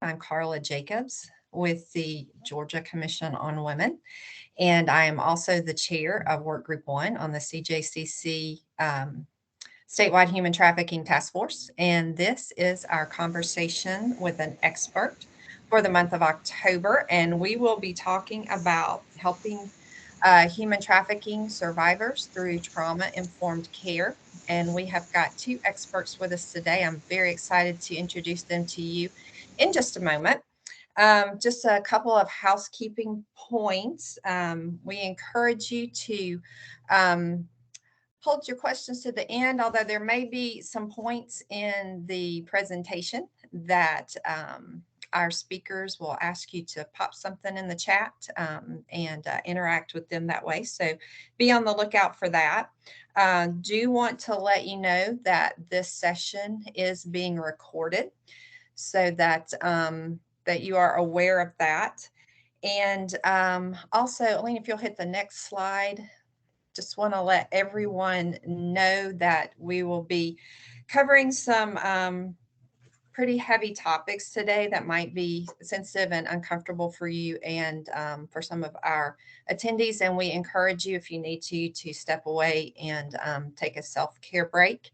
I'm Carla Jacobs with the Georgia Commission on Women, and I am also the chair of Work Group 1 on the CJCC Statewide Human Trafficking Task Force. And this is our conversation with an expert for the month of October, and we will be talking about helping human trafficking survivors through trauma-informed care. And we have got two experts with us today. I'm very excited to introduce them to you in just a moment. Just a couple of housekeeping points. We encourage you to hold your questions to the end, although there may be some points in the presentation that our speakers will ask you to pop something in the chat and interact with them that way. So be on the lookout for that. Do want to let you know that this session is being recorded so that that you are aware of that. And also, Elaine, if you'll hit the next slide, just want to let everyone know that we will be covering some pretty heavy topics today that might be sensitive and uncomfortable for you and for some of our attendees. And we encourage you, if you need to step away and take a self-care break,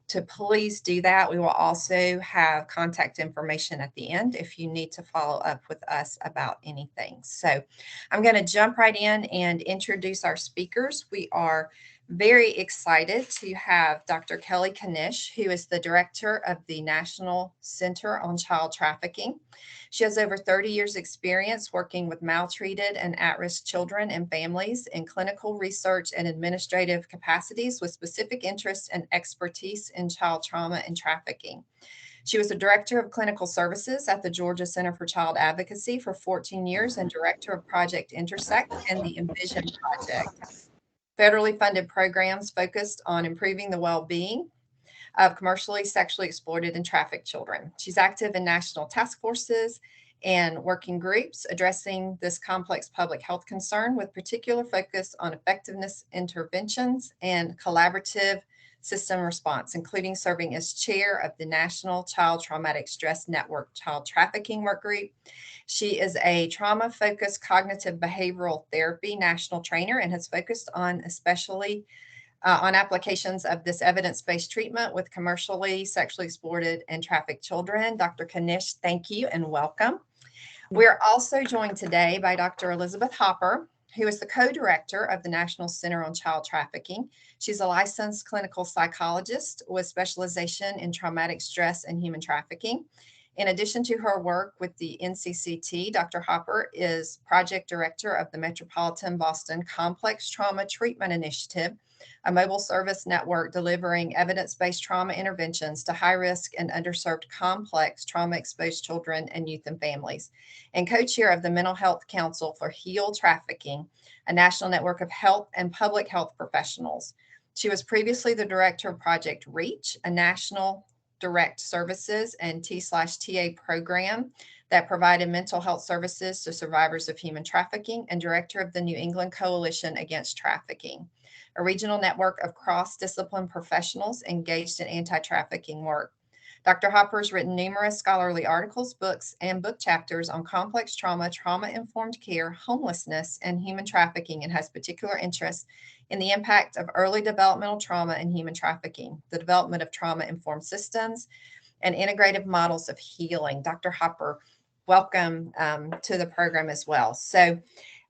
to please do that. We will also have contact information at the end if you need to follow up with us about anything. So I'm going to jump right in and introduce our speakers. We are very excited to have Dr. Kelly Kinnish, who is the director of the National Center on Child Trafficking. She has over 30 years experience working with maltreated and at-risk children and families in clinical research and administrative capacities with specific interest and expertise in child trauma and trafficking. She was the director of clinical services at the Georgia Center for Child Advocacy for 14 years and director of Project Intersect and the Envision Project, federally funded programs focused on improving the well-being of commercially sexually exploited and trafficked children. She's active in national task forces and working groups addressing this complex public health concern with particular focus on effectiveness interventions and collaborative system response, including serving as chair of the National Child Traumatic Stress Network Child Trafficking Work Group. She is a trauma-focused cognitive behavioral therapy national trainer and has focused on especially on applications of this evidence-based treatment with commercially sexually exploited and trafficked children. Dr. Kinnish, thank you and welcome. We're also joined today by Dr. Elizabeth Hopper, who is the co-director of the National Center on Child Trafficking. She's a licensed clinical psychologist with specialization in traumatic stress and human trafficking. In addition to her work with the NCCT, Dr. Hopper is project director of the Metropolitan Boston Complex Trauma Treatment Initiative, a mobile service network delivering evidence-based trauma interventions to high-risk and underserved complex trauma-exposed children and youth and families, and co-chair of the Mental Health Council for Heal Trafficking, a national network of health and public health professionals. She was previously the director of Project REACH, a national direct services and T/TA program that provided mental health services to survivors of human trafficking, and director of the New England Coalition Against Trafficking, a regional network of cross-discipline professionals engaged in anti-trafficking work. Dr. Hopper has written numerous scholarly articles, books, and book chapters on complex trauma, trauma-informed care, homelessness, and human trafficking, and has particular interest in the impact of early developmental trauma and human trafficking, the development of trauma-informed systems, and integrative models of healing. Dr. Hopper, welcome to the program as well. So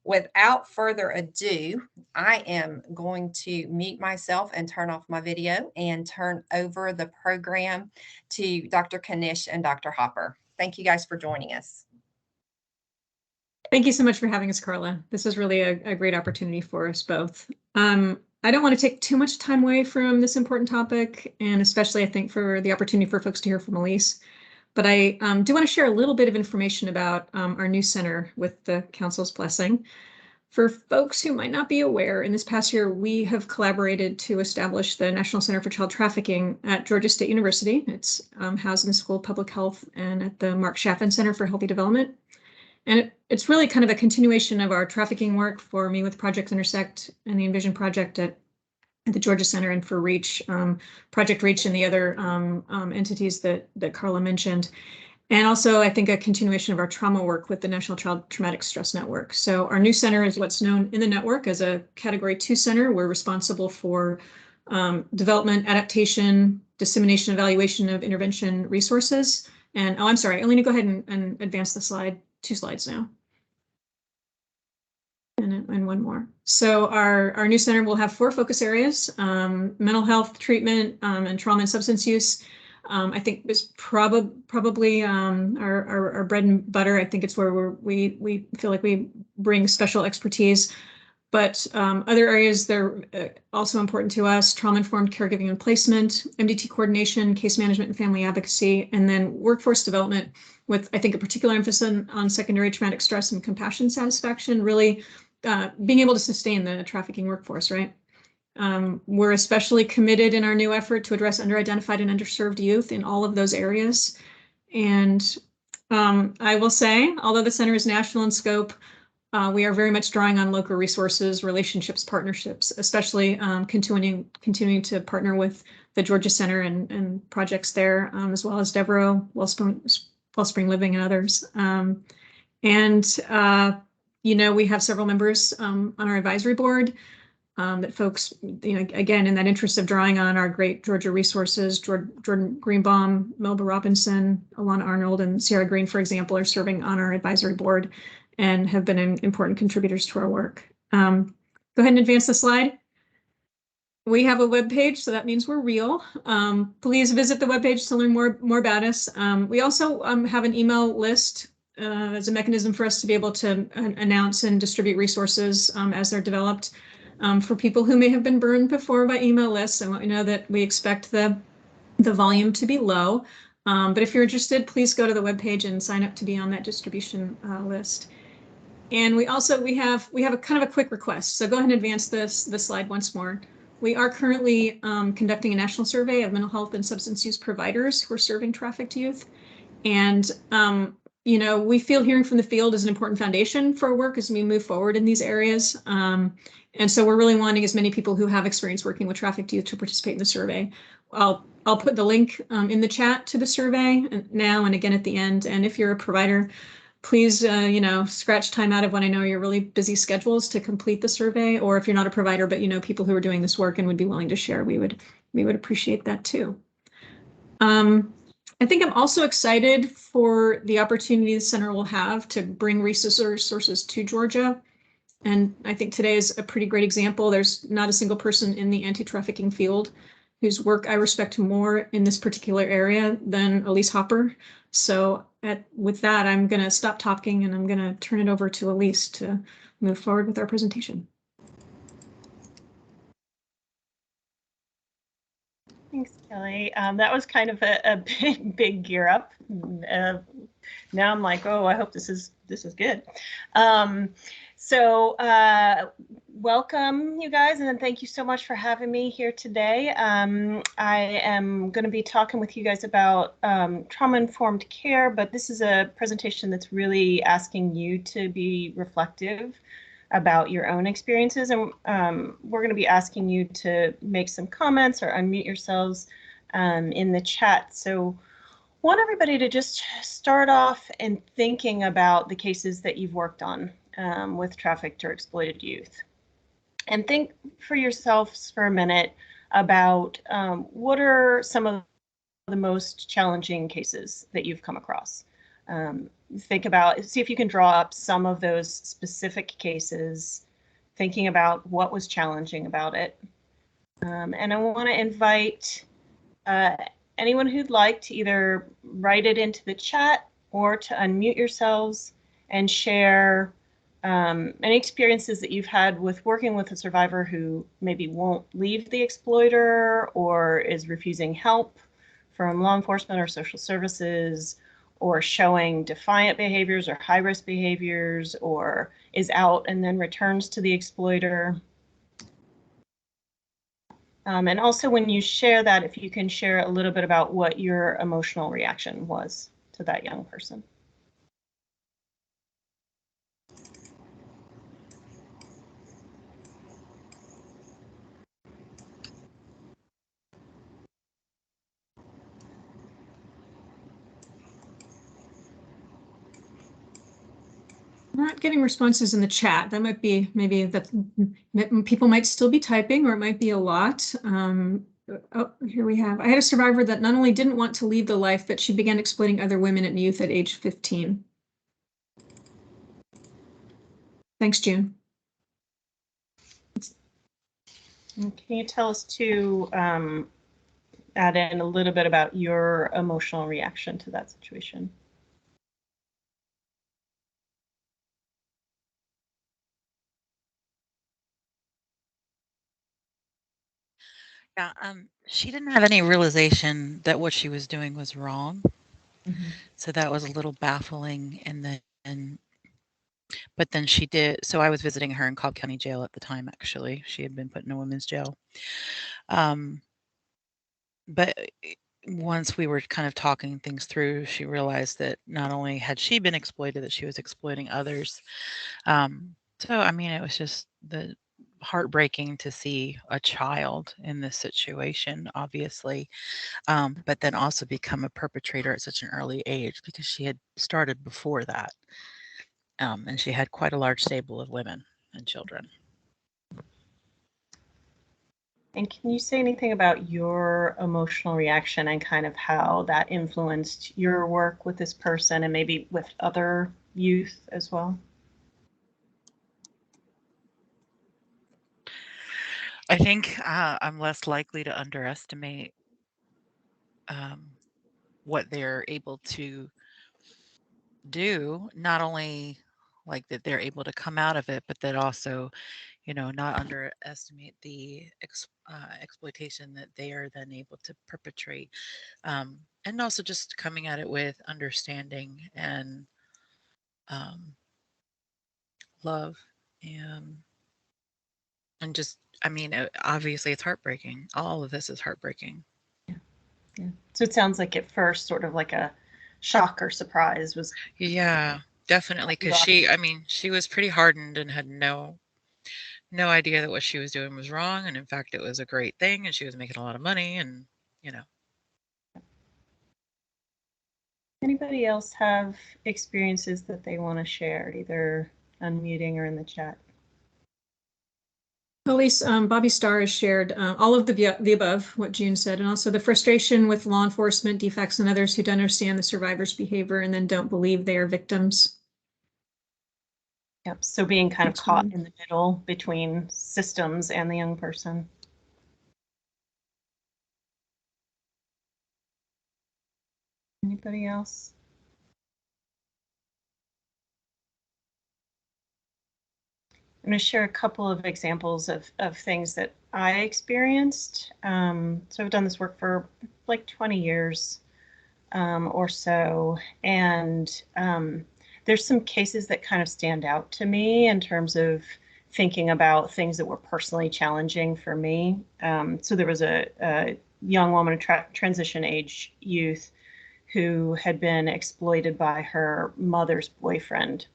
without further ado, I am going to mute myself and turn off my video and turn over the program to Dr. Kinnish and Dr. Hopper. Thank you guys for joining us. Thank you so much for having us, Carla. This is really a great opportunity for us both. I don't want to take too much time away from this important topic, and especially I think for the opportunity for folks to hear from Elise. But I do want to share a little bit of information about our new center with the Council's blessing. For folks who might not be aware, in this past year, we have collaborated to establish the National Center for Child Trafficking at Georgia State University. It's housed in the School of Public Health and at the Mark Chaffin Center for Healthy Development. And it's really kind of a continuation of our trafficking work for me with Project Intersect and the Envision Project at the Georgia Center, and for REACH, Project REACH, and the other entities that Carla mentioned. And also, I think a continuation of our trauma work with the National Child Traumatic Stress Network. So our new center is what's known in the network as a Category 2 center. We're responsible for development, adaptation, dissemination, evaluation of intervention resources. And I'm sorry, I only need to go ahead and advance the slide, 2 slides now. And one more. So our new center will have 4 focus areas: mental health treatment and trauma and substance use. I think is probably our bread and butter. I think it's where we feel like we bring special expertise. But other areas that are also important to us: trauma-informed caregiving and placement, MDT coordination, case management and family advocacy, and then workforce development with, I think, a particular emphasis on secondary traumatic stress and compassion satisfaction, really being able to sustain the trafficking workforce, right? We're especially committed in our new effort to address underidentified and underserved youth in all of those areas. And I will say, although the center is national in scope, we are very much drawing on local resources, relationships, partnerships, especially continuing to partner with the Georgia Center and projects there, as well as Devereaux, Wellspring Living, and others. We have several members on our advisory board that folks, again, in that interest of drawing on our great Georgia resources, Jordan Greenbaum, Melba Robinson, Alana Arnold, and Sierra Green, for example, are serving on our advisory board and have been important contributors to our work. Go ahead and advance the slide. We have a web page, so that means we're real. Please visit the webpage to learn more about us. We also have an email list as a mechanism for us to be able to announce and distribute resources as they're developed. For people who may have been burned before by email lists, I want you to know that we expect the volume to be low. But if you're interested, please go to the webpage and sign up to be on that distribution list. And we have a kind of a quick request. So go ahead and advance this slide once more. We are currently conducting a national survey of mental health and substance use providers who are serving trafficked youth. And we feel hearing from the field is an important foundation for our work as we move forward in these areas. And so we're really wanting as many people who have experience working with trafficked youth to participate in the survey. I'll put the link in the chat to the survey now and again at the end. And if you're a provider, please, scratch time out of when I know your really busy schedules to complete the survey. Or if you're not a provider, but people who are doing this work and would be willing to share, we would appreciate that too. I think I'm also excited for the opportunity the center will have to bring resources to Georgia. And I think today is a pretty great example. There's not a single person in the anti-trafficking field whose work I respect more in this particular area than Elise Hopper. So with that, I'm going to stop talking and I'm going to turn it over to Elise to move forward with our presentation. Thanks, Kelly. That was kind of a big gear up. Now I'm like, oh, I hope this is good. Welcome, you guys, and thank you so much for having me here today. I am going to be talking with you guys about trauma-informed care, but this is a presentation that's really asking you to be reflective about your own experiences, and we're going to be asking you to make some comments or unmute yourselves in the chat. So I want everybody to just start off in thinking about the cases that you've worked on with trafficked or exploited youth. And think for yourselves for a minute about what are some of the most challenging cases that you've come across. See if you can draw up some of those specific cases, thinking about what was challenging about it. And I want to invite anyone who'd like to either write it into the chat or to unmute yourselves and share any experiences that you've had with working with a survivor who maybe won't leave the exploiter or is refusing help from law enforcement or social services, or showing defiant behaviors or high-risk behaviors, or is out and then returns to the exploiter. And also when you share that, if you can share a little bit about what your emotional reaction was to that young person. not getting responses in the chat. That might be, maybe that people might still be typing, or it might be a lot. Oh, here we have. I had a survivor that not only didn't want to leave the life, but she began exploiting other women and youth at age 15. Thanks, June. And can you tell us too, add in a little bit about your emotional reaction to that situation? Yeah, she didn't have any realization that what she was doing was wrong. So that was a little baffling. But then she did. So I was visiting her in Cobb County Jail at the time, actually. She had been put in a women's jail. But once we were kind of talking things through, she realized that not only had she been exploited, that she was exploiting others. So, I mean, it was just heartbreaking to see a child in this situation, obviously, but then also become a perpetrator at such an early age, because she had started before that. And she had quite a large stable of women and children. And can you say anything about your emotional reaction and kind of how that influenced your work with this person and maybe with other youth as well? I think I'm less likely to underestimate what they're able to do, not only like that they're able to come out of it, but that also, not underestimate the exploitation that they are then able to perpetrate. And also just coming at it with understanding and love and just, I mean, obviously it's heartbreaking. All of this is heartbreaking. Yeah. So it sounds like at first sort of like a shock or surprise was. Yeah, definitely. Because she was pretty hardened and had no idea that what she was doing was wrong. And in fact, it was a great thing. And she was making a lot of money and, Anybody else have experiences that they want to share, either unmuting or in the chat? Police, Bobby Starr has shared all of the above, what June said, and also the frustration with law enforcement, defects, and others who don't understand the survivor's behavior and then don't believe they are victims. Yep. So being kind of caught in the middle between systems and the young person. Anybody else? I'm going to share a couple of examples of things that I experienced. So I've done this work for like 20 years or so, and there's some cases that kind of stand out to me in terms of thinking about things that were personally challenging for me. So there was a young woman, a transition age youth, who had been exploited by her mother's boyfriend,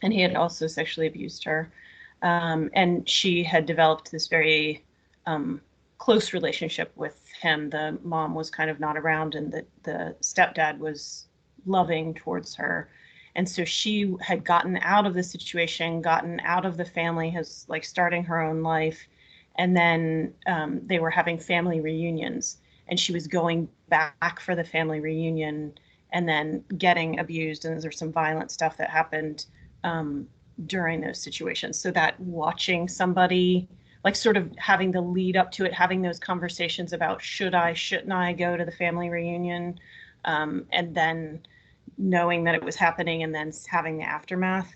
and he had also sexually abused her. And she had developed this very close relationship with him. The mom was kind of not around, and the stepdad was loving towards her. And so she had gotten out of the situation, gotten out of the family, has like starting her own life. And then they were having family reunions, and she was going back for the family reunion and then getting abused. And there's some violent stuff that happened during those situations. So that watching somebody, like sort of having the lead up to it, having those conversations about shouldn't I go to the family reunion, and then knowing that it was happening and then having the aftermath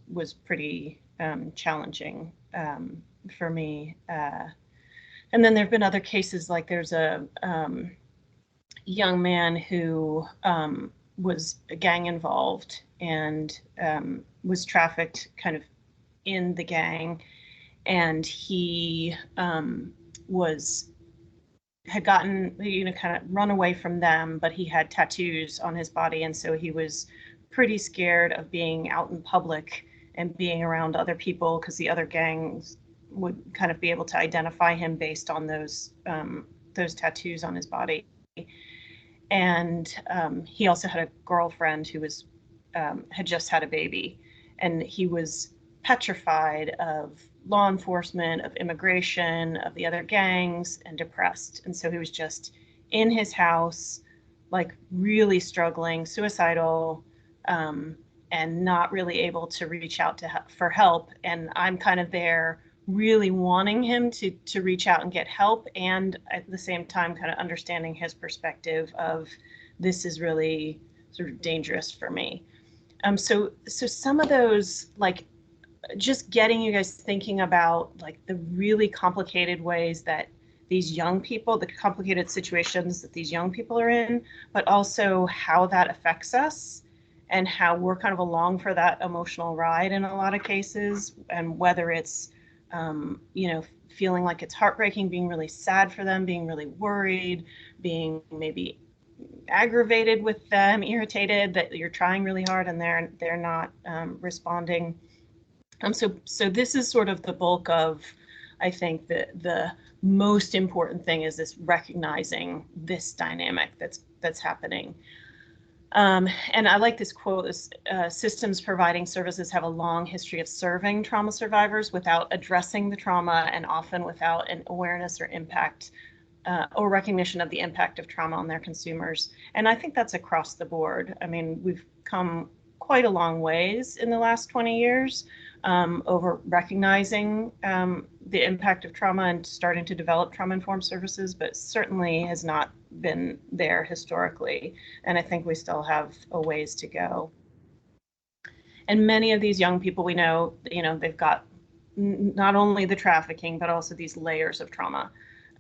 was pretty challenging for me. And then there've been other cases, like there's a young man who was gang involved and was trafficked kind of in the gang, and he had gotten, kind of run away from them, but he had tattoos on his body, and so he was pretty scared of being out in public and being around other people, because the other gangs would kind of be able to identify him based on those tattoos on his body. And he also had a girlfriend who was had just had a baby, and he was petrified of law enforcement, of immigration, of the other gangs, and depressed. And so he was just in his house, like really struggling, suicidal, and not really able to reach out for help. And I'm kind of there really wanting him to reach out and get help, and at the same time kind of understanding his perspective of this is really sort of dangerous for me. So some of those, like, just getting you guys thinking about like the really complicated ways that these young people, the complicated situations that these young people are in, but also how that affects us and how we're kind of along for that emotional ride in a lot of cases, and whether it's you know, feeling like it's heartbreaking, being really sad for them, being really worried, being maybe aggravated with them, irritated that you're trying really hard and they're not responding. So this is sort of the bulk of, I think, the most important thing is this recognizing this dynamic that's happening. And I like this quote: systems providing services have a long history of serving trauma survivors without addressing the trauma, and often without an awareness or impact or recognition of the impact of trauma on their consumers. And I think that's across the board. I mean, we've come quite a long ways in the last 20 years over recognizing the impact of trauma and starting to develop trauma-informed services, but certainly has not been there historically. And I think we still have a ways to go. And many of these young people we know, they've got not only the trafficking, but also these layers of trauma.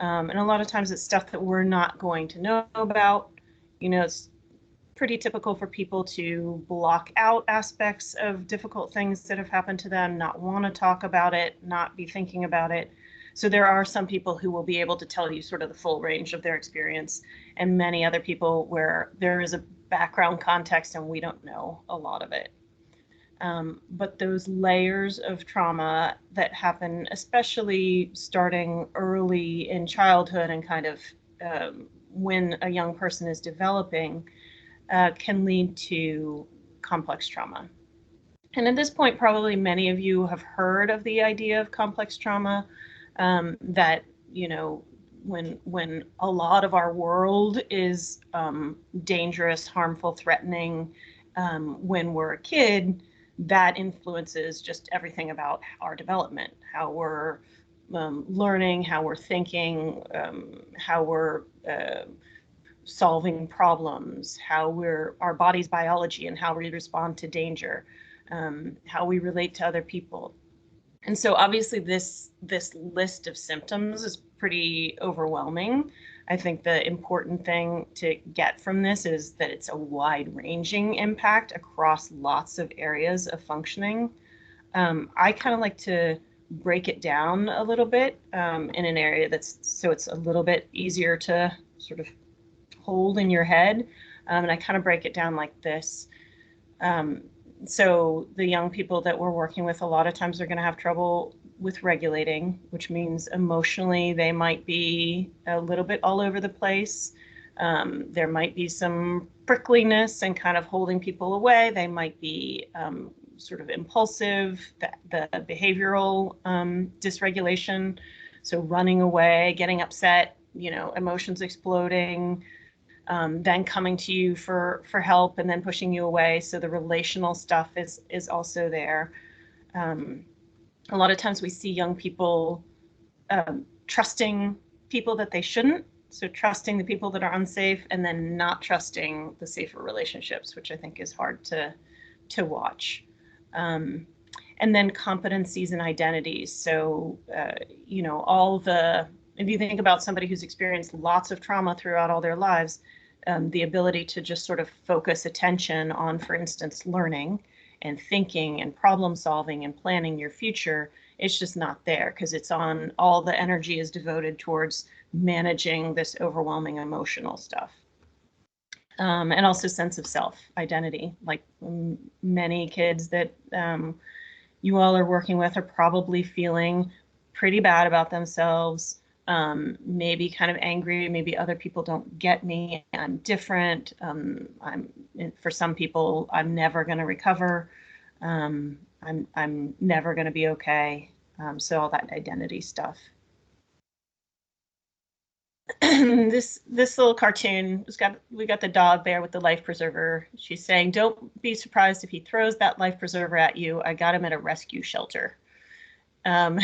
And a lot of times it's stuff that we're not going to know about. It's pretty typical for people to block out aspects of difficult things that have happened to them, not want to talk about it, not be thinking about it. So there are some people who will be able to tell you sort of the full range of their experience, and many other people where there is a background context and we don't know a lot of it. But those layers of trauma that happen, especially starting early in childhood and kind of when a young person is developing, can lead to complex trauma. And at this point, probably many of you have heard of the idea of complex trauma, that, when a lot of our world is dangerous, harmful, threatening, when we're a kid, that influences just everything about our development, how we're learning, how we're thinking, how we're solving problems, how our body's biology and how we respond to danger, how we relate to other people. And so obviously this list of symptoms is pretty overwhelming. I think the important thing to get from this is that it's a wide-ranging impact across lots of areas of functioning. I kind of like to break it down a little bit in an area so it's a little bit easier to sort of hold in your head. And I kind of break it down like this. So the young people that we're working with, a lot of times they're going to have trouble with regulating, which means emotionally they might be a little bit all over the place. There might be some prickliness and kind of holding people away. They might be sort of impulsive, the behavioral dysregulation. So running away, getting upset, emotions exploding, then coming to you for help and then pushing you away. So the relational stuff is also there. A lot of times we see young people trusting people that they shouldn't. So trusting the people that are unsafe and then not trusting the safer relationships, which I think is hard to watch. And then competencies and identities. So, if you think about somebody who's experienced lots of trauma throughout all their lives, the ability to just sort of focus attention on, for instance, learning and thinking and problem solving and planning your future, it's just not there because it's on, all the energy is devoted towards managing this overwhelming emotional stuff. And also sense of self, identity, like many kids that you all are working with are probably feeling pretty bad about themselves, maybe kind of angry, maybe other people don't get me, I'm different, for some people, I'm never going to recover. I'm never going to be okay. So all that identity stuff. this little cartoon, we got the dog there with the life preserver. She's saying, "Don't be surprised if he throws that life preserver at you. I got him at a rescue shelter." And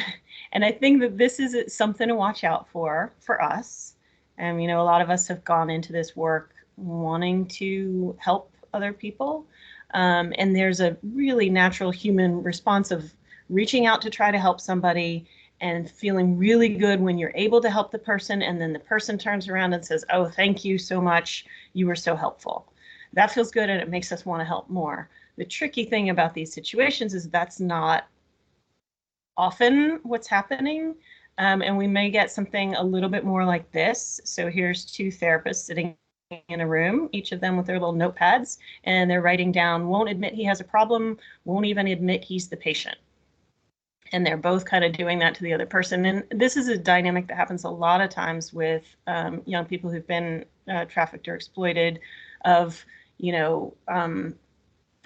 I think that this is something to watch out for us. And, you know, a lot of us have gone into this work wanting to help other people. And there's a really natural human response of reaching out to try to help somebody and feeling really good when you're able to help the person. And then the person turns around and says, "Oh, thank you so much. You were so helpful." That feels good and it makes us want to help more. The tricky thing about these situations is that's not often what's happening. And we may get something a little bit more like this. So here's two therapists sitting in a room, each of them with their little notepads, and they're writing down, won't admit he has a problem, won't even admit he's the patient. And they're both kind of doing that to the other person. And this is a dynamic that happens a lot of times with young people who've been trafficked or exploited of, you know,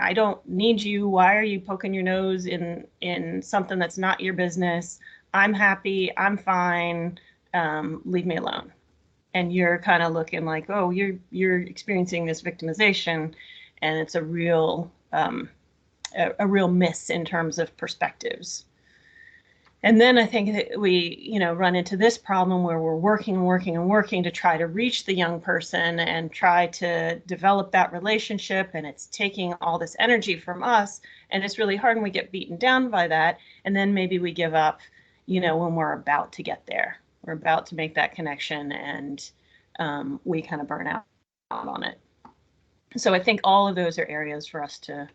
I don't need you. Why are you poking your nose in something that's not your business? I'm happy. I'm fine. Leave me alone. And you're kind of looking like, oh, you're experiencing this victimization, and it's a real miss in terms of perspectives. And then I think that we, you know, run into this problem where we're working to try to reach the young person and try to develop that relationship. And it's taking all this energy from us. And it's really hard, and we get beaten down by that. And then maybe we give up, you know, when we're about to get there. We're about to make that connection, and we kind of burn out on it. So I think all of those are areas for us to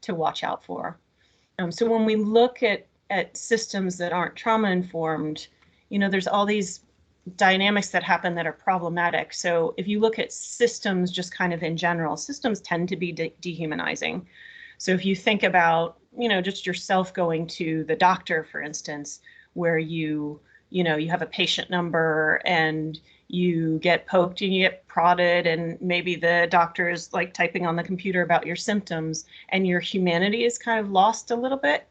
watch out for. So when we look at systems that aren't trauma informed, you know, there's all these dynamics that happen that are problematic. So if you look at systems just kind of in general, systems tend to be dehumanizing. So if you think about, you know, just yourself going to the doctor, for instance, where you have a patient number and you get poked and you get prodded, and maybe the doctor is like typing on the computer about your symptoms, and your humanity is kind of lost a little bit.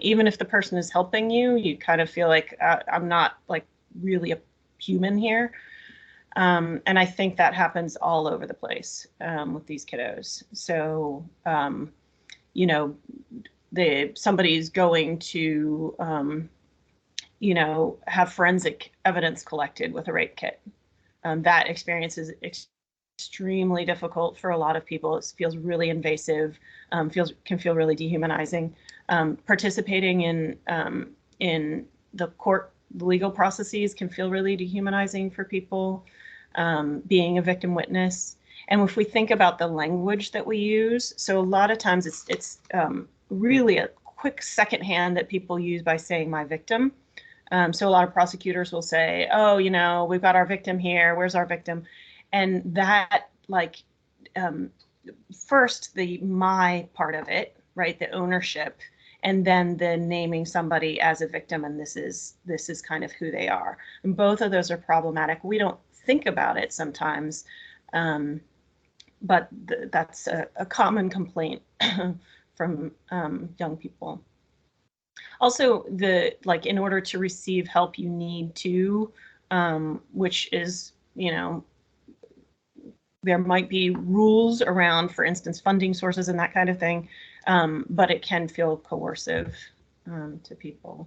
Even if the person is helping you, you kind of feel like I'm not like really a human here. And I think that happens all over the place with these kiddos. So, you know, somebody's going to, you know, have forensic evidence collected with a rape kit. That experience is extremely difficult for a lot of people. It feels really invasive, can feel really dehumanizing. Participating in the legal processes can feel really dehumanizing for people. Being a victim witness, and if we think about the language that we use, so a lot of times it's really a quick secondhand that people use by saying "my victim." So a lot of prosecutors will say, "Oh, you know, we've got our victim here. Where's our victim?" And that, like, first the "my" part of it, right, the ownership, and then the naming somebody as a victim, and this is kind of who they are. And both of those are problematic. We don't think about it sometimes, but that's a common complaint from young people. Also, in order to receive help, you need to, which is, you know, there might be rules around, for instance, funding sources and that kind of thing, but it can feel coercive to people.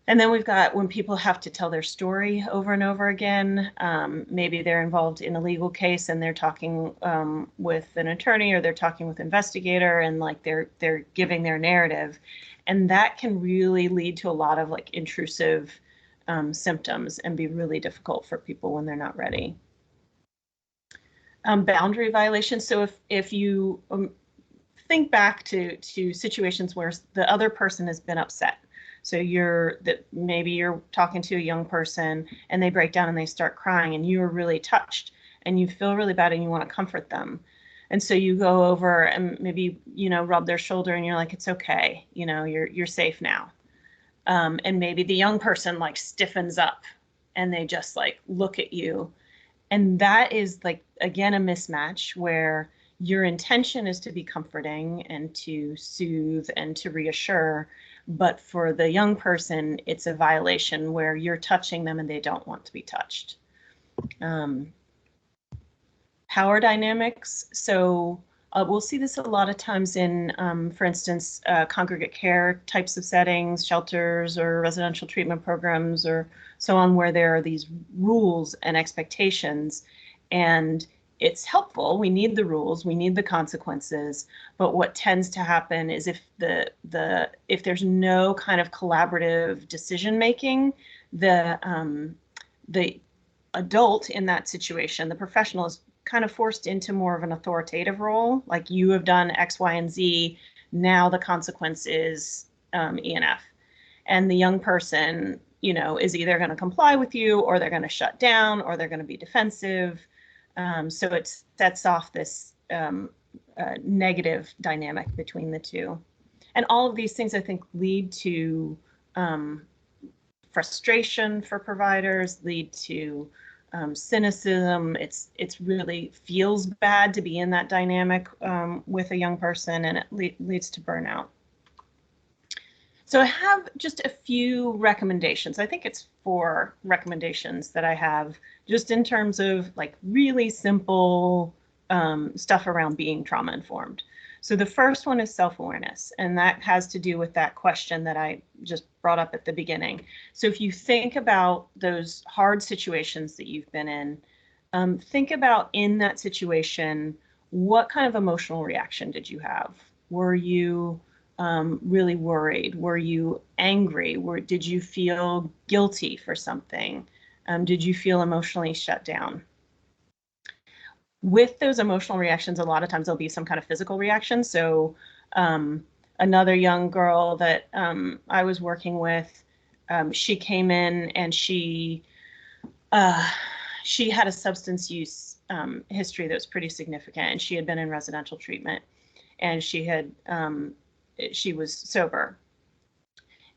And then we've got when people have to tell their story over and over again. Maybe they're involved in a legal case and they're talking with an attorney, or they're talking with an investigator, and like they're giving their narrative, and that can really lead to a lot of like intrusive symptoms and be really difficult for people when they're not ready. Boundary violations. So if you think back to situations where the other person has been upset. So maybe you're talking to a young person and they break down and they start crying, and you're really touched and you feel really bad and you want to comfort them. And so you go over and maybe, you know, rub their shoulder and you're like, "It's okay, you know, you're safe now." And maybe the young person like stiffens up and they just like look at you. And that is like, again, a mismatch where your intention is to be comforting and to soothe and to reassure, but for the young person, it's a violation where you're touching them and they don't want to be touched. Power dynamics. So we'll see this a lot of times in, for instance, congregate care types of settings, shelters or residential treatment programs or so on, where there are these rules and expectations. And it's helpful. We need the rules, we need the consequences. But what tends to happen is if there's no kind of collaborative decision making, the adult in that situation, the professional, is kind of forced into more of an authoritative role, like you have done X, Y, and Z. Now the consequence is E and F. And the young person, you know, is either going to comply with you, or they're going to shut down, or they're going to be defensive. So it sets off this negative dynamic between the two. And all of these things, I think, lead to frustration for providers, lead to cynicism. It's really feels bad to be in that dynamic with a young person, and it leads to burnout. So I have just a few recommendations. I think it's 4 recommendations that I have, just in terms of like really simple stuff around being trauma informed. So the first one is self-awareness, and that has to do with that question that I just brought up at the beginning. So if you think about those hard situations that you've been in, think about in that situation, what kind of emotional reaction did you have? Were you really worried? Were you angry? Did you feel guilty for something? Did you feel emotionally shut down? With those emotional reactions, a lot of times there'll be some kind of physical reaction. So another young girl that I was working with, she came in and she had a substance use history that was pretty significant, and she had been in residential treatment, and she was sober.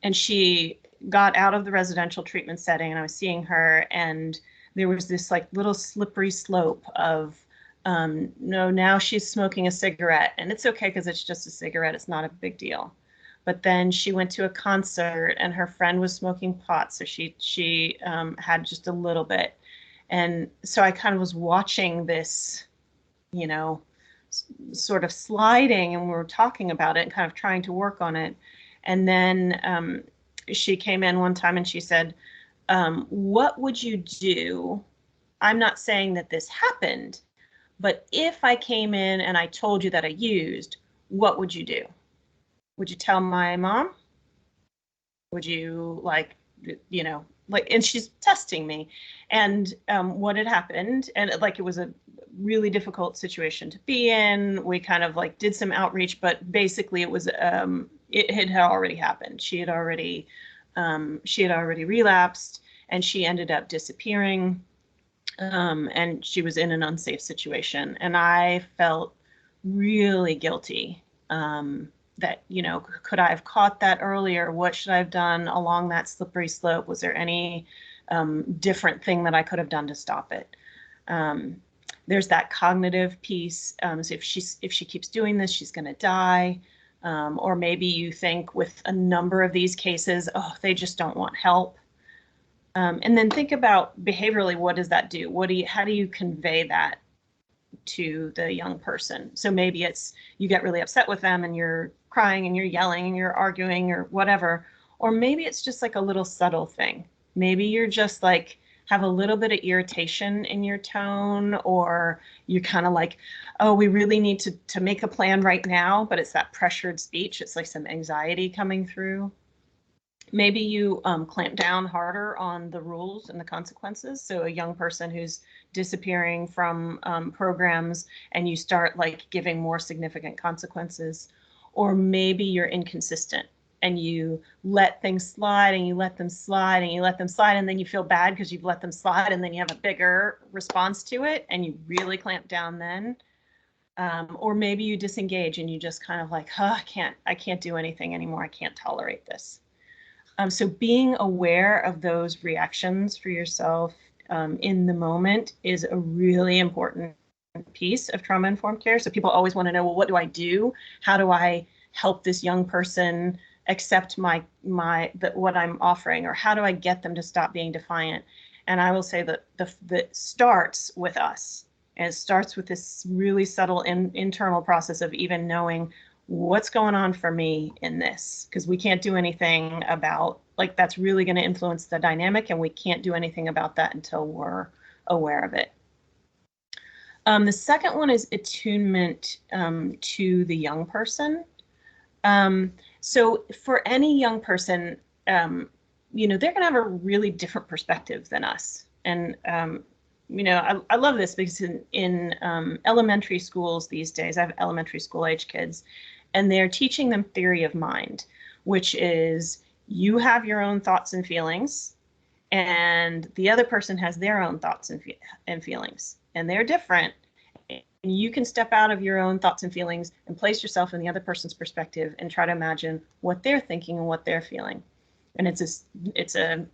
And she got out of the residential treatment setting, and I was seeing her, and there was this like little slippery slope of no, now she's smoking a cigarette, and it's okay because it's just a cigarette, it's not a big deal. But then she went to a concert and her friend was smoking pot, so she had just a little bit. And so I kind of was watching this, you know, sort of sliding, and we were talking about it and kind of trying to work on it. And then she came in one time and she said, what would you do? I'm not saying that this happened, but if I came in and I told you that I used, what would you do? Would you tell my mom? Would you like, you know, like, and she's testing me. And what had happened, and like it was a really difficult situation to be in. We kind of like did some outreach, but basically it was it had already happened. She had already relapsed, and she ended up disappearing. And she was in an unsafe situation, and I felt really guilty that, you know, could I have caught that earlier? What should I have done along that slippery slope? Was there any different thing that I could have done to stop it? There's that cognitive piece. So if she keeps doing this, she's going to die. Or maybe you think with a number of these cases, oh, they just don't want help. And then think about behaviorally, what does that do? How do you convey that to the young person? So maybe it's you get really upset with them and you're crying and you're yelling and you're arguing or whatever. Or maybe it's just like a little subtle thing. Maybe you're just like have a little bit of irritation in your tone, or you're kind of like, oh, we really need to make a plan right now, but it's that pressured speech. It's like some anxiety coming through. Maybe you clamp down harder on the rules and the consequences. So a young person who's disappearing from programs, and you start like giving more significant consequences. Or maybe you're inconsistent and you let things slide and you let them slide and you let them slide, and then you feel bad because you've let them slide, and then you have a bigger response to it and you really clamp down then. Or maybe you disengage and you just kind of like, oh, I can't do anything anymore. I can't tolerate this. So being aware of those reactions for yourself in the moment is a really important piece of trauma-informed care. So people always want to know, well, what do I do? How do I help this young person accept what I'm offering, or how do I get them to stop being defiant? And I will say that the starts with us. And it starts with this really subtle internal process of even knowing what's going on for me in this, because we can't do anything about, like, that's really going to influence the dynamic, and we can't do anything about that until we're aware of it. The second one is attunement to the young person. So for any young person, you know, they're going to have a really different perspective than us. And, you know, I love this because in elementary schools these days, I have elementary school age kids, and they're teaching them theory of mind, which is you have your own thoughts and feelings, and the other person has their own thoughts and feelings, and they're different. And you can step out of your own thoughts and feelings and place yourself in the other person's perspective and try to imagine what they're thinking and what they're feeling. And it's a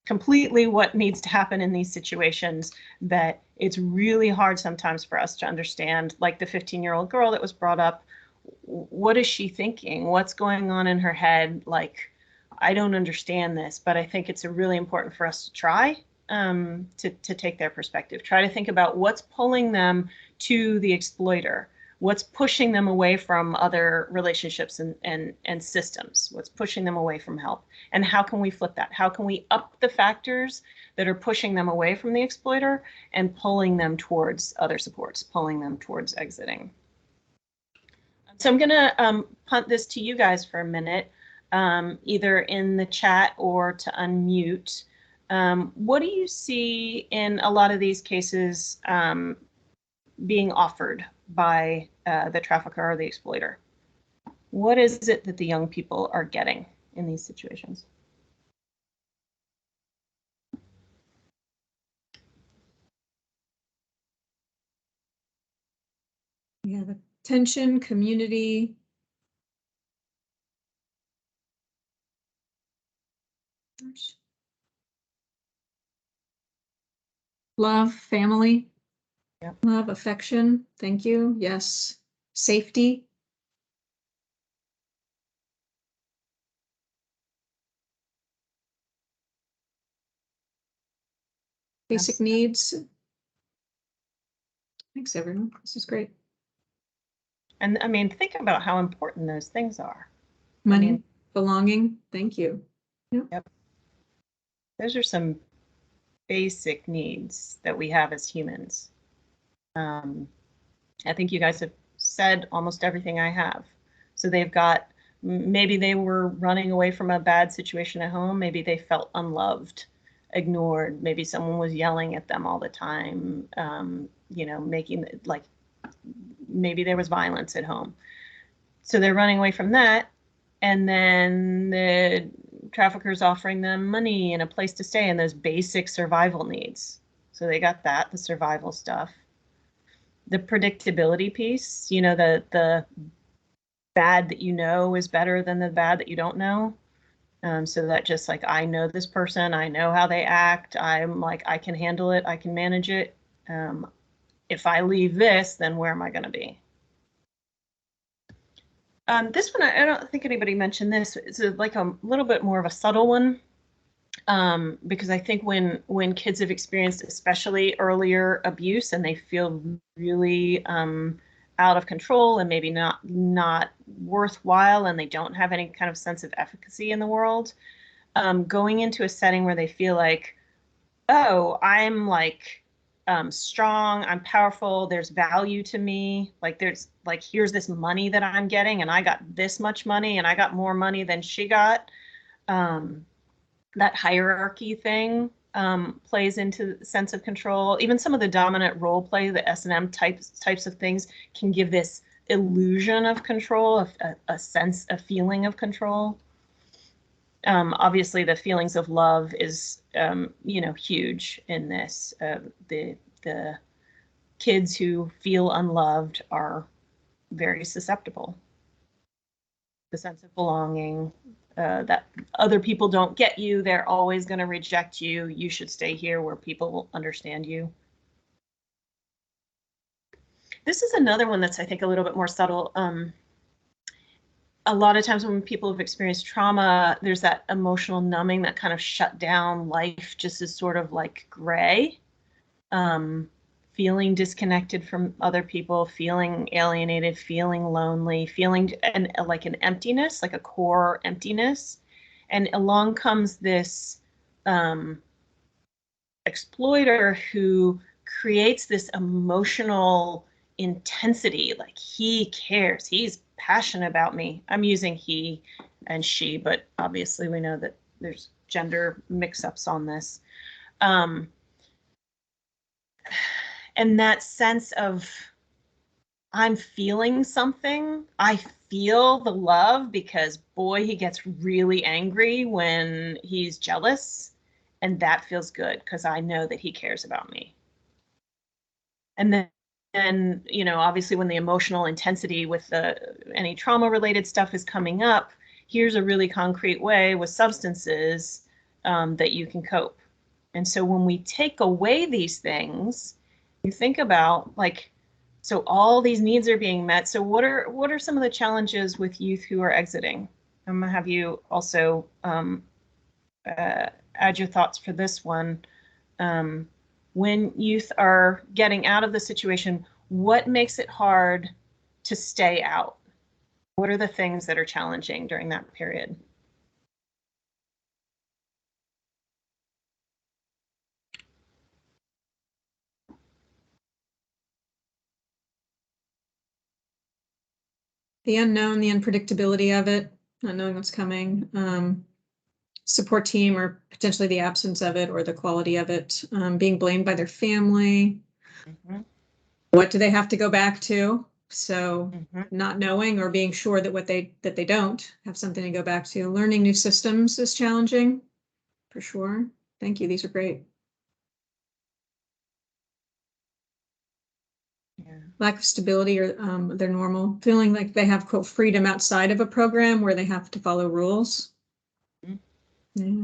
completely what needs to happen in these situations, that it's really hard sometimes for us to understand, like the 15-year-old girl that was brought up. What is she thinking? What's going on in her head? Like, I don't understand this, but I think it's really important for us to try to take their perspective. Try to think about what's pulling them to the exploiter, what's pushing them away from other relationships and systems, what's pushing them away from help, and how can we flip that? How can we up the factors that are pushing them away from the exploiter and pulling them towards other supports, pulling them towards exiting? So I'm going to punt this to you guys for a minute, either in the chat or to unmute. What do you see in a lot of these cases being offered by the trafficker or the exploiter? What is it that the young people are getting in these situations? Yeah, the tension, community. Love, family. Yep. Love, affection. Thank you. Yes. Safety. Basic needs. Thanks, everyone. This is great. And I mean, think about how important those things are. Money, belonging. Thank you. Yep. Those are some basic needs that we have as humans. I think you guys have said almost everything I have. So they've got, maybe they were running away from a bad situation at home. Maybe they felt unloved, ignored. Maybe someone was yelling at them all the time, you know, making, like, maybe there was violence at home. So they're running away from that. And then the traffickers offering them money and a place to stay and those basic survival needs. So they got that, the survival stuff. The predictability piece, you know, the bad that you know is better than the bad that you don't know. So that just, like, I know this person, I know how they act, I'm like, I can handle it, I can manage it. If I leave this, then where am I going to be? This one, I don't think anybody mentioned this. It's like a little bit more of a subtle one, because I think when kids have experienced especially earlier abuse and they feel really out of control and maybe not worthwhile, and they don't have any kind of sense of efficacy in the world, going into a setting where they feel like, oh, I'm like strong, I'm powerful, there's value to me, like there's, like, here's this money that I'm getting, and I got this much money, and I got more money than she got. That hierarchy thing plays into the sense of control. Even some of the dominant role play, the S&M types of things, can give this illusion of control, a sense, a feeling of control. Obviously, the feelings of love is, you know, huge in this. The kids who feel unloved are very susceptible. The sense of belonging, that other people don't get you, they're always going to reject you, you should stay here where people will understand you. This is another one that's, I think, a little bit more subtle. A lot of times when people have experienced trauma, there's that emotional numbing that kind of shut down. Life just is sort of like gray, feeling disconnected from other people, feeling alienated, feeling lonely, feeling and like an emptiness, like a core emptiness. And along comes this exploiter who creates this emotional intensity, like he cares, he's passionate about me. I'm using he and she, but obviously we know that there's gender mix-ups on this. And that sense of I'm feeling something, I feel the love, because boy, he gets really angry when he's jealous, and that feels good because I know that he cares about me. And then, you know, obviously when the emotional intensity with any trauma related stuff is coming up, here's a really concrete way with substances that you can cope. And so when we take away these things, you think about like, so all these needs are being met. So what are some of the challenges with youth who are exiting? I'm gonna have you also add your thoughts for this one. When youth are getting out of the situation, what makes it hard to stay out? What are the things that are challenging during that period? The unknown, the unpredictability of it, not knowing what's coming, support team or potentially the absence of it or the quality of it, being blamed by their family. Mm-hmm. What do they have to go back to? So Mm-hmm. not knowing or being sure that that they don't have something to go back to. Learning new systems is challenging, for sure. Thank you. These are great. Yeah. Lack of stability or their normal, feeling like they have quote freedom outside of a program where they have to follow rules. Mm-hmm. Yeah.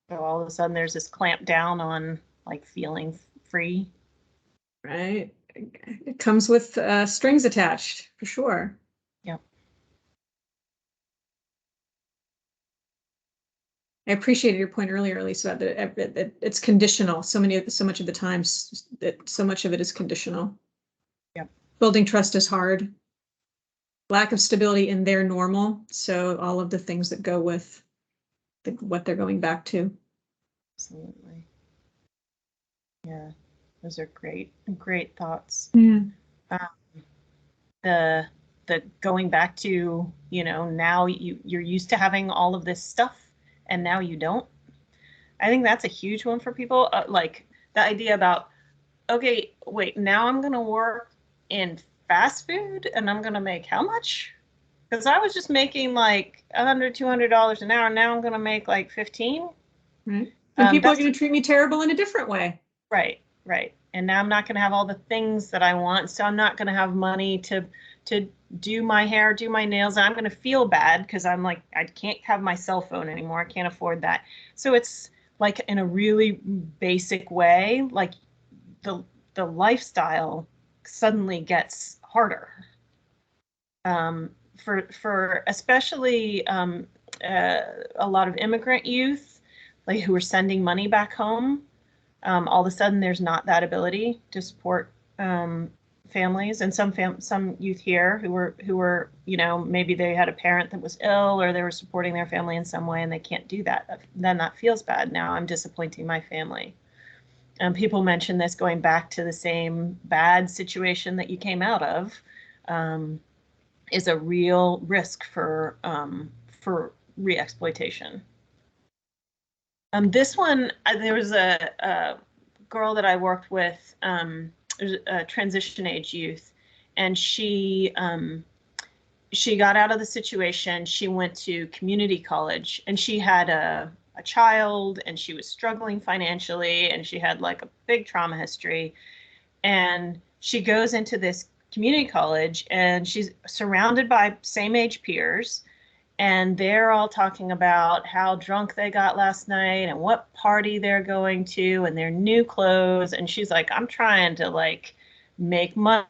So all of a sudden there's this clamp down on like feeling free. Right. It comes with strings attached, for sure. Yep. I appreciated your point earlier, Lisa, that it's conditional. So much of the times that so much of it is conditional. Yep. Building trust is hard. Lack of stability in their normal. So all of the things that go with what they're going back to. Absolutely. Yeah, those are great thoughts. Yeah. The going back to, you know, now you're used to having all of this stuff and now you don't. I think that's a huge one for people. Like the idea about, okay, wait, now I'm gonna work in fast food and I'm gonna make how much? Because I was just making like $100, $200 an hour. Now I'm gonna make like 15. Right. And people are going to treat me terrible in a different way. Right. And now I'm not going to have all the things that I want. So I'm not going to have money to do my hair, do my nails. I'm going to feel bad because I'm like, I can't have my cell phone anymore. I can't afford that. So it's like in a really basic way, like the lifestyle suddenly gets harder. For especially a lot of immigrant youth, like who are sending money back home. All of a sudden there's not that ability to support families, and some youth here who were, you know, maybe they had a parent that was ill or they were supporting their family in some way and they can't do that. Then that feels bad. Now I'm disappointing my family. And people mention this going back to the same bad situation that you came out of is a real risk for re-exploitation. This one, there was a girl that I worked with, a transition age youth, and she got out of the situation. She went to community college, and she had a child, and she was struggling financially, and she had like a big trauma history. And she goes into this community college, and she's surrounded by same age peers. And they're all talking about how drunk they got last night and what party they're going to and their new clothes. And she's like, I'm trying to like make money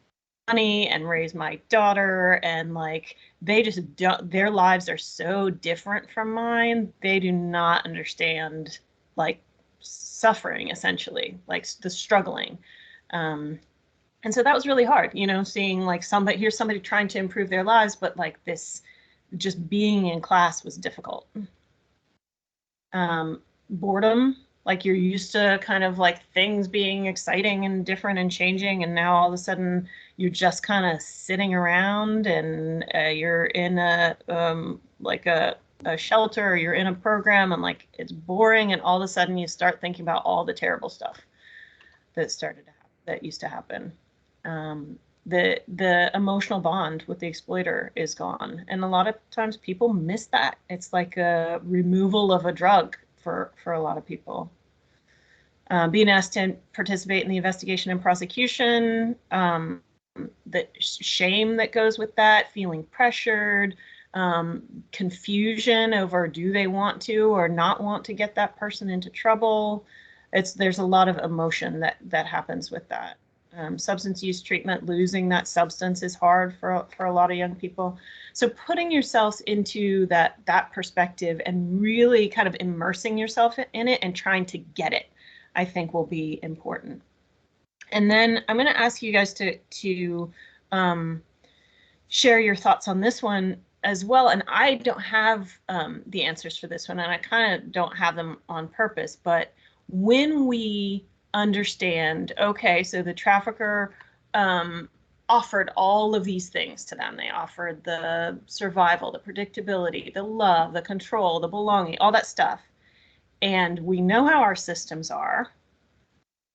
money and raise my daughter, and like they just don't, their lives are so different from mine. They do not understand like suffering, essentially, like the struggling. And so that was really hard, you know, seeing like here's somebody trying to improve their lives, but like this, just being in class was difficult. Boredom, like you're used to kind of like things being exciting and different and changing, and now all of a sudden you're just kind of sitting around, and you're in a like a shelter, or you're in a program, and like it's boring, and all of a sudden you start thinking about all the terrible stuff that used to happen. The emotional bond with the exploiter is gone, and a lot of times people miss that. It's like a removal of a drug for a lot of people. Being asked to participate in the investigation and prosecution, the shame that goes with that, feeling pressured, confusion over do they want to or not want to get that person into trouble. There's a lot of emotion that happens with that. Substance use treatment, losing that substance is hard for a lot of young people. So putting yourselves into that perspective and really kind of immersing yourself in it and trying to get it, I think will be important. And then I'm going to ask you guys to share your thoughts on this one as well. And I don't have the answers for this one, and I kind of don't have them on purpose, but when we understand, okay, so the trafficker offered all of these things to them. They offered the survival, the predictability, the love, the control, the belonging, all that stuff. And we know how our systems are.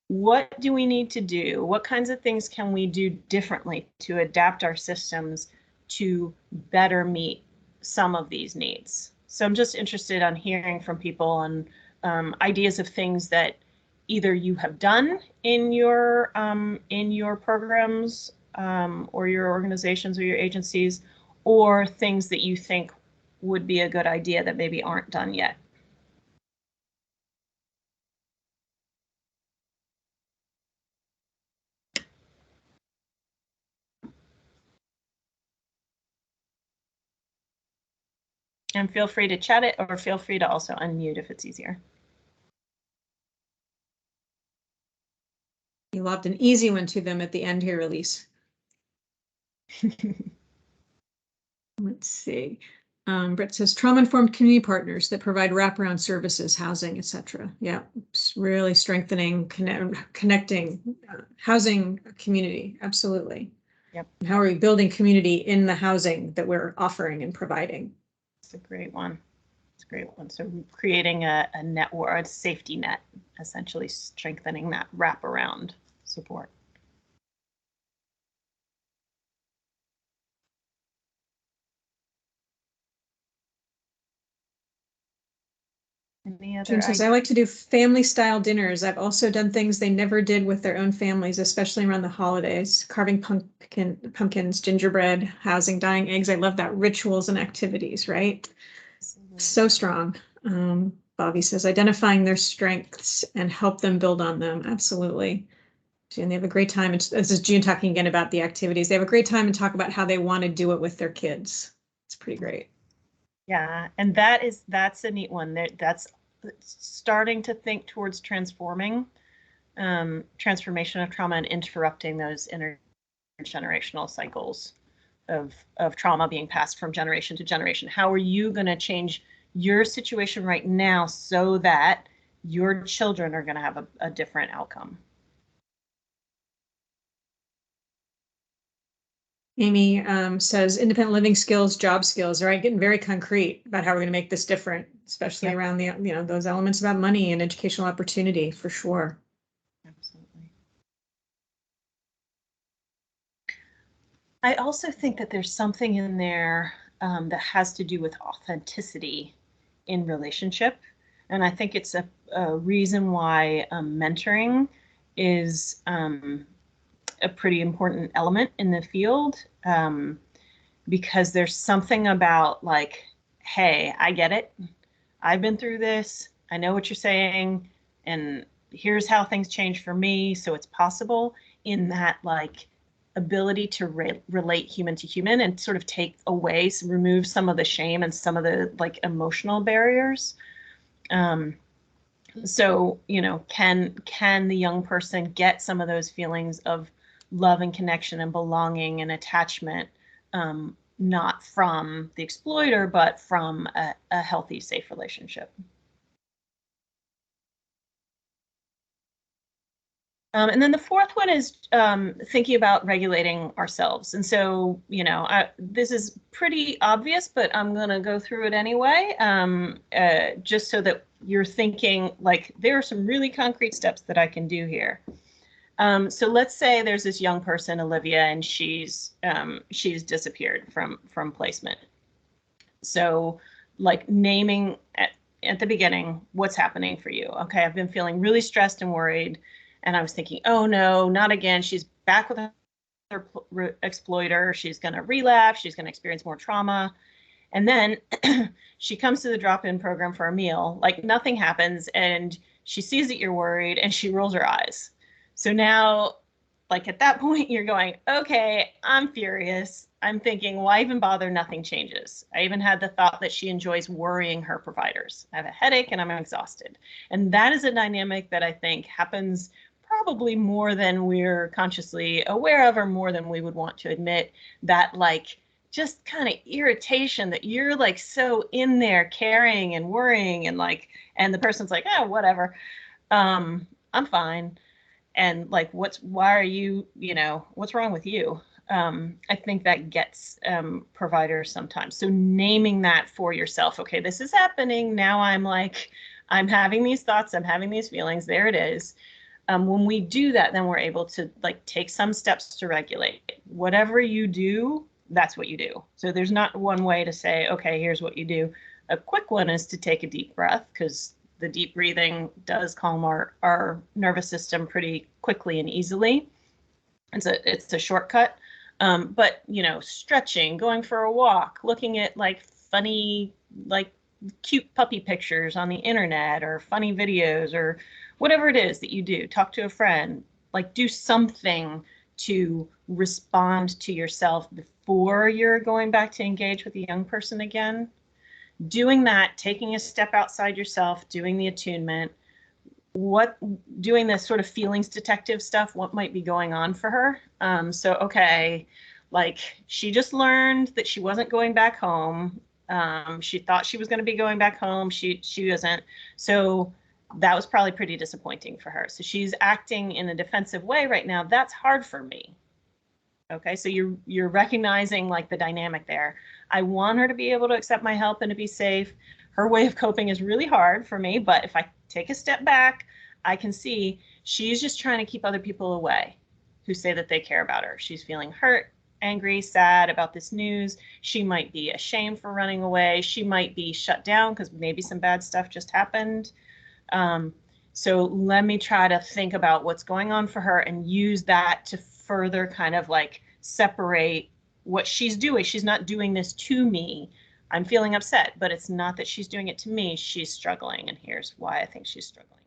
What do we need to do? What kinds of things can we do differently to adapt our systems to better meet some of these needs? So I'm just interested on hearing from people on ideas of things that either you have done in your programs or your organizations or your agencies, or things that you think would be a good idea that maybe aren't done yet. And feel free to chat it, or feel free to also unmute if it's easier. You lobbed an easy one to them at the end here, Elise. Let's see. Brett says trauma-informed community partners that provide wraparound services, housing, etc. Yeah, really strengthening, connecting, housing community. Absolutely. Yep. And how are we building community in the housing that we're offering and providing? It's a great one. It's a great one. So creating a network, a safety net, essentially strengthening that wraparound support. Any other June says, I like to do family style dinners. I've also done things they never did with their own families, especially around the holidays, carving pumpkins, gingerbread, housing, dyeing eggs. I love that, rituals and activities, right? Absolutely. So strong. Bobby says, identifying their strengths and help them build on them. Absolutely. And they have a great time. This is June talking again about the activities. They have a great time and talk about how they want to do it with their kids. It's pretty great. Yeah, and that's a neat one. That's starting to think towards transformation of trauma and interrupting those intergenerational cycles of trauma being passed from generation to generation. How are you going to change your situation right now so that your children are going to have a different outcome? Amy says independent living skills, job skills, right? Getting very concrete about how we're going to make this different, especially around the, those elements about money and educational opportunity, for sure. Absolutely. I also think that there's something in there that has to do with authenticity in relationship. And I think it's a reason why mentoring is a pretty important element in the field, because there's something about like, hey, I get it. I've been through this. I know what you're saying. And here's how things change for me. So it's possible, in that like ability to relate human to human and sort of remove some of the shame and some of the like emotional barriers. So, you know, can the young person get some of those feelings of love and connection and belonging and attachment, not from the exploiter, but from a healthy, safe relationship? And then the fourth one is thinking about regulating ourselves. And so, you know, this is pretty obvious, but I'm going to go through it anyway, just so that you're thinking, like, there are some really concrete steps that I can do here. So let's say there's this young person, Olivia, and she's disappeared from placement. So, like, naming at the beginning what's happening for you. Okay, I've been feeling really stressed and worried. And I was thinking, oh no, not again. She's back with her exploiter. She's going to relapse. She's going to experience more trauma. And then she comes to the drop-in program for a meal. Like nothing happens. And she sees that you're worried and she rolls her eyes. So now, like at that point, you're going, okay, I'm furious. I'm thinking, why even bother? Nothing changes. I even had the thought that she enjoys worrying her providers. I have a headache and I'm exhausted. And that is a dynamic that I think happens probably more than we're consciously aware of, or more than we would want to admit, that like just kind of irritation that you're like so in there caring and worrying and like, and the person's like, oh, whatever, I'm fine. And like, why are you, you know, what's wrong with you? I think that gets providers sometimes. So naming that for yourself, okay, this is happening. Now I'm having these thoughts, I'm having these feelings, there it is. When we do that, then we're able to like take some steps to regulate. Whatever you do, that's what you do. So there's not one way to say, okay, here's what you do. A quick one is to take a deep breath, because the deep breathing does calm our nervous system pretty quickly and easily. It's a shortcut. But, you know, stretching, going for a walk, looking at like funny, like cute puppy pictures on the internet, or funny videos, or whatever it is that you do, talk to a friend, like do something to respond to yourself before you're going back to engage with a young person again. Doing that, taking a step outside yourself, doing the attunement, doing this sort of feelings detective stuff, what might be going on for her. So, okay, like she just learned that she wasn't going back home. She thought she was going to be going back home. She isn't. So that was probably pretty disappointing for her. So she's acting in a defensive way right now. That's hard for me. Okay, so you're recognizing like the dynamic there. I want her to be able to accept my help and to be safe. Her way of coping is really hard for me, but if I take a step back, I can see she's just trying to keep other people away who say that they care about her. She's feeling hurt, angry, sad about this news. She might be ashamed for running away. She might be shut down because maybe some bad stuff just happened. So let me try to think about what's going on for her and use that to further kind of like separate what she's doing. She's not doing this to me. I'm feeling upset, but it's not that she's doing it to me. She's struggling, and here's why I think she's struggling.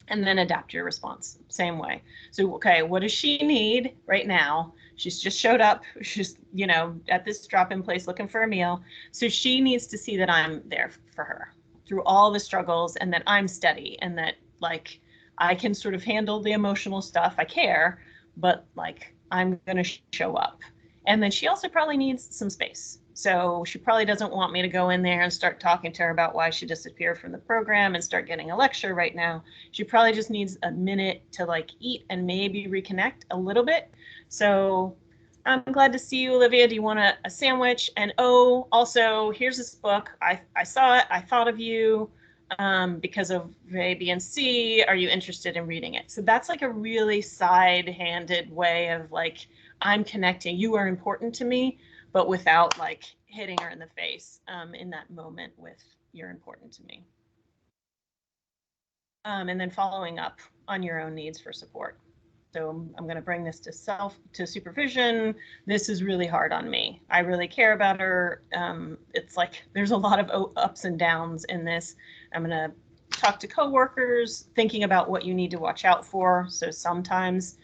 And then adapt your response, same way. So, okay, what does she need right now? She's just showed up. She's, you know, at this drop-in place looking for a meal. So she needs to see that I'm there for her through all the struggles, and that I'm steady, and that like I can sort of handle the emotional stuff. I care, but like I'm going to show up. And then she also probably needs some space. So she probably doesn't want me to go in there and start talking to her about why she disappeared from the program and start getting a lecture right now. She probably just needs a minute to like eat and maybe reconnect a little bit. So I'm glad to see you, Olivia. Do you want a sandwich? And oh, also, here's this book. I saw it. I thought of you because of A, B, and C. Are you interested in reading it? So that's like a really side-handed way of like, I'm connecting. You are important to me, but without like hitting her in the face in that moment with you're important to me. And then following up on your own needs for support. So I'm going to bring this to supervision. This is really hard on me. I really care about her. It's like there's a lot of ups and downs in this. I'm going to talk to coworkers, thinking about what you need to watch out for. So sometimes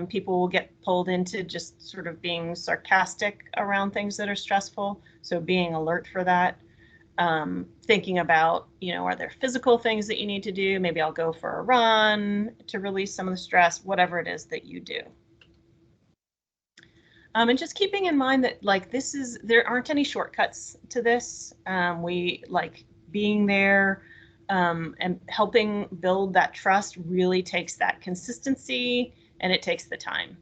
people will get pulled into just sort of being sarcastic around things that are stressful. So being alert for that. Thinking about, are there physical things that you need to do? Maybe I'll go for a run to release some of the stress, whatever it is that you do. And just keeping in mind that there aren't any shortcuts to this. We being there and helping build that trust really takes that consistency, and it takes the time.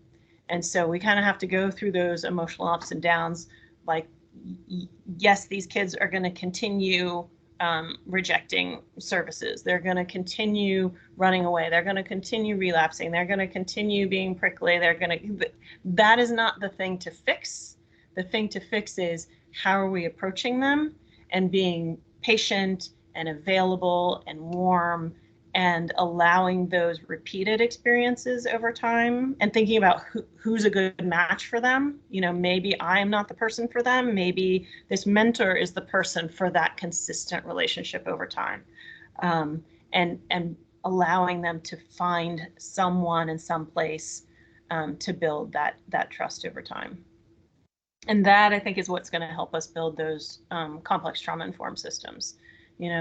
And so we kind of have to go through those emotional ups and downs. Yes, these kids are going to continue rejecting services. They're going to continue running away. They're going to continue relapsing. They're going to continue being prickly. That is not the thing to fix. The thing to fix is how are we approaching them and being patient and available and warm and allowing those repeated experiences over time and thinking about who's a good match for them. Maybe I am not the person for them. Maybe this mentor is the person for that consistent relationship over time. And allowing them to find someone in some place to build that trust over time. And that, I think, is what's going to help us build those complex trauma-informed systems,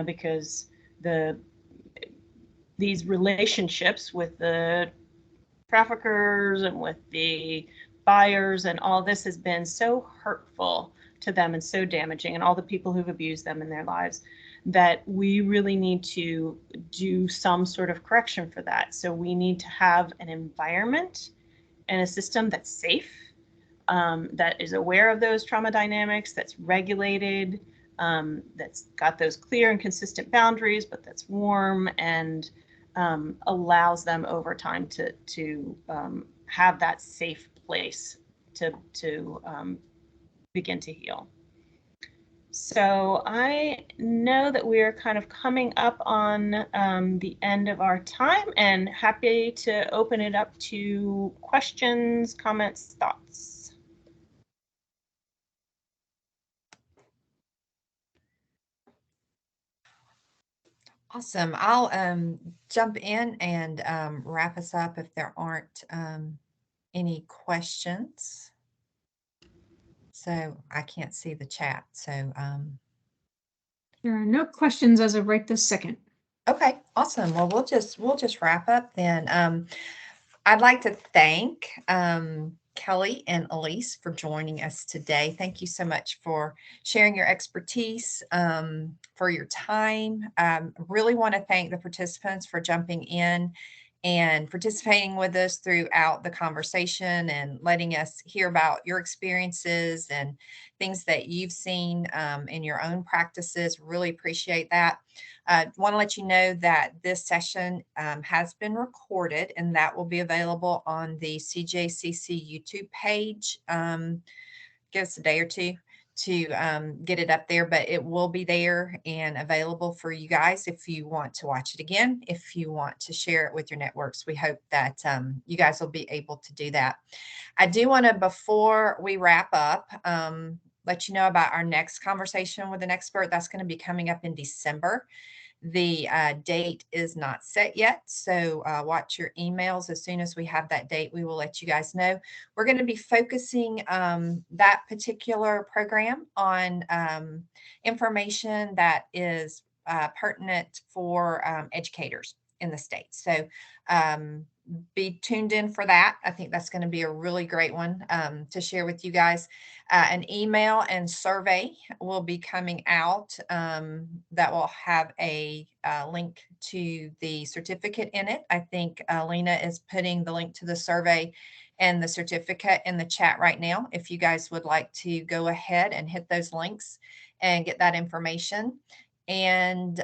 because these relationships with the traffickers and with the buyers and all this has been so hurtful to them and so damaging, and all the people who've abused them in their lives, that we really need to do some sort of correction for that. So we need to have an environment and a system that's safe, that is aware of those trauma dynamics, that's regulated, that's got those clear and consistent boundaries, but that's warm and allows them over time to have that safe place to begin to heal. So I know that we're kind of coming up on the end of our time, and happy to open it up to questions, comments, thoughts. Awesome. I'll jump in and wrap us up if there aren't any questions. So I can't see the chat. So there are no questions as of right this second. Okay, awesome. Well, we'll just wrap up then. I'd like to thank Kelly and Elise for joining us today. Thank you so much for sharing your expertise, for your time. Really want to thank the participants for jumping in and participating with us throughout the conversation and letting us hear about your experiences and things that you've seen in your own practices. Really appreciate that. Want to let you know that this session has been recorded, and that will be available on the CJCC YouTube page. Give us a day or two to get it up there, but it will be there and available for you guys if you want to watch it again, if you want to share it with your networks. We hope that you guys will be able to do that. I do want to, before we wrap up, let you know about our next conversation with an expert. That's going to be coming up in December. The date is not set yet, so watch your emails. As soon as we have that date, we will let you guys know. We're going to be focusing that particular program on information that is pertinent for educators in the state. So be tuned in for that. I think that's going to be a really great one to share with you guys. An email and survey will be coming out that will have a link to the certificate in it. I think Lena is putting the link to the survey and the certificate in the chat right now. If you guys would like to go ahead and hit those links and get that information. And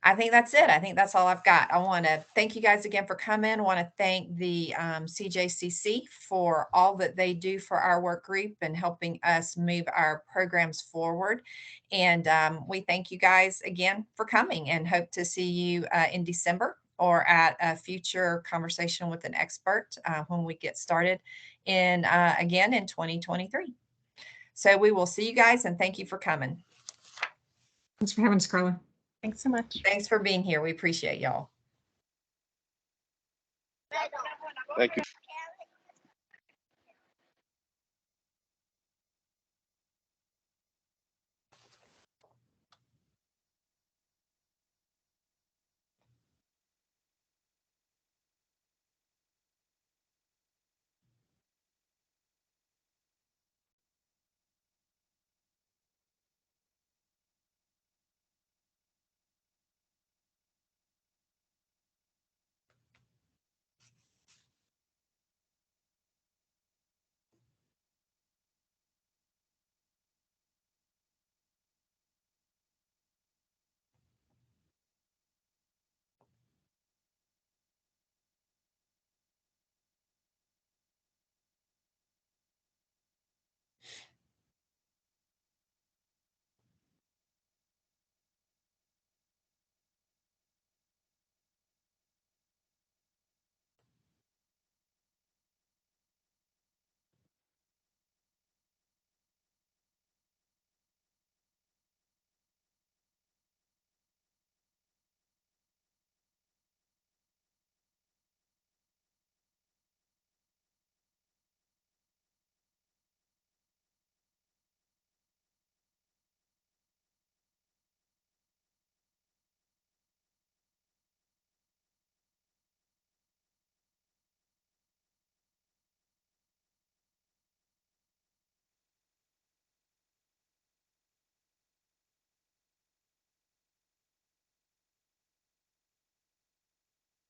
I think that's it. I think that's all I've got. I want to thank you guys again for coming. I want to thank the CJCC for all that they do for our work group and helping us move our programs forward. And we thank you guys again for coming and hope to see you in December or at a future conversation with an expert when we get started again in 2023. So we will see you guys, and thank you for coming. Thanks for having us, Carla. Thanks so much. Thanks for being here. We appreciate y'all. Thank you.